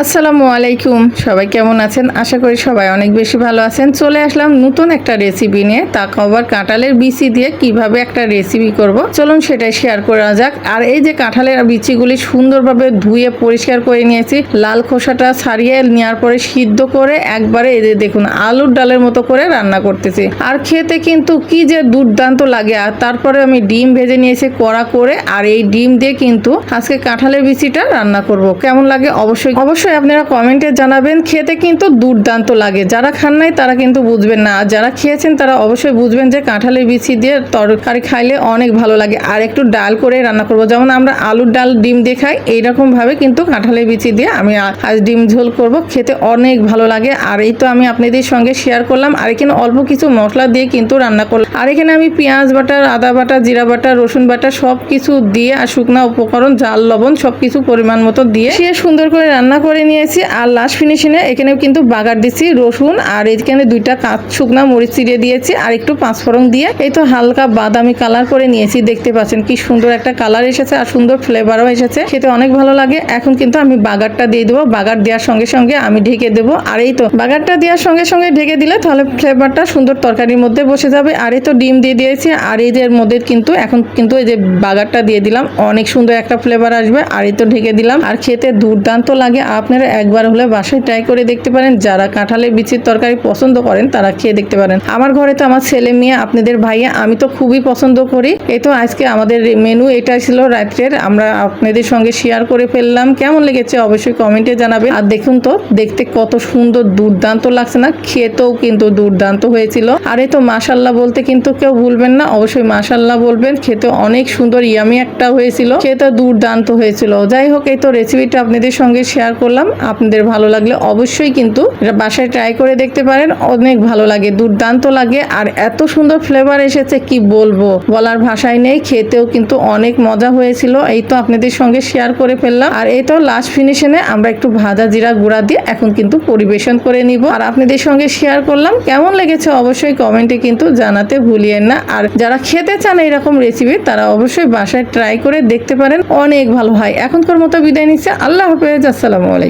আসসালামু আলাইকুম, সবাই কেমন আছেন? আশা করি সবাই অনেক বেশি ভালো আছেন। চলে আসলাম নতুন একটা রেসিপি নিয়ে, তা আবার কাঁঠালের বিচি দিয়ে কিভাবে একটা রেসিপি করব, চলুন সেটাই শেয়ার করা যাক। আর এই যে কাঁঠালের বিচিগুলি সুন্দরভাবে ধুয়ে পরিষ্কার করে নিয়েছি, লাল খোসাটা ছাড়িয়ে নেওয়ার পরে সিদ্ধ করে একবারে এই যে দেখুন আলুর ডালের মতো করে রান্না করতেছি। আর খেতে কিন্তু কি যে দুর্দান্ত লাগে। আর তারপরে আমি ডিম ভেজে নিয়েছি কড়া করে, আর এই ডিম দিয়ে কিন্তু আজকে কাঁঠালের বিচিটা রান্না করব। কেমন লাগে অবশ্যই আপনারা কমেন্টে জানাবেন। খেতে কিন্তু দুর্দান্ত লাগে, যারা খান নাই তারা কিন্তু বুঝবেন না, আর যারা খেয়েছেন তারা অবশ্যই বুঝবেন যে কাঁঠালের বিচি দিয়ে তরকারি খাইলে অনেক ভালো লাগে। আর একটু ডাল করে রান্না করব, যেমন আমরা আলুর ডাল ডিম দিয়ে খাই, এইরকম ভাবে কিন্তু কাঁঠালের বিচি দিয়ে আমি আজ ডিম ঝোল করব। খেতে অনেক ভালো লাগে। আর এই তো আমি আপনাদের সঙ্গে শেয়ার করলাম। আর এখানে অল্প কিছু মশলা দিয়ে কিন্তু রান্না করলাম। আর এখানে আমি পেঁয়াজ বাটা, আদা বাটা, জিরা বাটা, রসুন বাটা সব কিছু দিয়ে আর শুকনা উপকরণ, ঝাল, লবণ সব কিছু পরিমাণ মতো দিয়ে সুন্দর করে রান্না করে নিয়েছি। আর লাস্ট ফিনিশিংয়ে এখানেও কিন্তু বাগার দিচ্ছি রসুন, আর এখানে দুইটা শুকনা মরিচ চিড়ে দিয়েছি, আর একটু পাঁচফোড়ন দিয়ে এই তো হালকা বাদামি কালার করে নিয়েছি। দেখতে পাচ্ছেন কি সুন্দর একটা কালার এসেছে, আর সুন্দর ফ্লেভারও এসেছে, খেতে অনেক ভালো লাগে। এখন কিন্তু আমি বাগারটা দিয়ে দেবো। বাগার দেওয়ার সঙ্গে সঙ্গে আমি ঢেকে দেবো। আর এই তো বাগারটা দেওয়ার সঙ্গে সঙ্গে ঢেকে দিলে তাহলে ফ্লেভারটা সুন্দর তরকারির মধ্যে বসে যাবে। আর এই তো ডিম দিয়ে দিয়েছি, আর এদের মধ্যে কিন্তু এখন কিন্তু এই যে বাগারটা দিয়ে দিলাম, অনেক সুন্দর একটা ফ্লেভার আসবে। আর এই তো ঢেকে দিলাম, আর খেতে দুর্দান্ত লাগে। আপনারা একবার হলে বাসায় ট্রাই করে দেখতে পারেন। যারা কাঁঠালের বিচির তরকারি পছন্দ করেন তারা খেয়ে দেখতে পারেন। আমার ঘরে তো আমার ছেলে মেয়ে, আপনাদের ভাইয়া, আমি তো খুবই পছন্দ করি। এই তো আজকে আমাদের মেনু এটা ছিল রাত্রের, আমরা আপনাদের সঙ্গে শেয়ার করে ফেললাম। কেমন লেগেছে অবশ্যই কমেন্টে জানাবেন। আর দেখুন তো দেখতে কত সুন্দর, দুর্দান্ত লাগছে না? খেতেও কিন্তু দুর্দান্ত হয়েছিল। আর এই তো মাশাল্লাহ বলতে কিন্তু কেউ ভুলবেন না, অবশ্যই মাশাল্লাহ বলবেন। খেতে অনেক সুন্দর ইয়ামি একটা হয়েছিল, খেতে দুর্দান্ত হয়েছিল। যাই হোক, এই তো রেসিপিটা আপনাদের সঙ্গে শেয়ার করলাম। আপনাদের ভালো লাগলে অবশ্যই কিন্তু এটা বাসায় ট্রাই করে দেখতে পারেন, অনেক ভালো লাগে, দুর্দান্ত লাগে। আর এত সুন্দর ফ্লেভার এসেছে কি বলবো, বলার ভাষায় নেই। খেতেও কিন্তু অনেক মজা হয়েছিল। এই তো আপনাদের সঙ্গে শেয়ার করে ফেললাম। আর এই তো লাস্ট ফিনিশিংয়ে আমরা একটু ভাজা জিরা গুঁড়া দিয়ে এখন কিন্তু পরিবেশন করে নিব। আর আপনাদের সঙ্গে শেয়ার করলাম। কেমন লেগেছে অবশ্যই কমেন্টে কিন্তু জানাতে ভুলিয়েন না। আর যারা খেতে চান এরকম রেসিপি তারা অবশ্যই বাসায় ট্রাই করে দেখতে পারেন, অনেক ভালো হয়। এখনকার মতো বিদায় নিচ্ছে, আল্লাহ হাফেজ, আসসালামু আলাইকুম।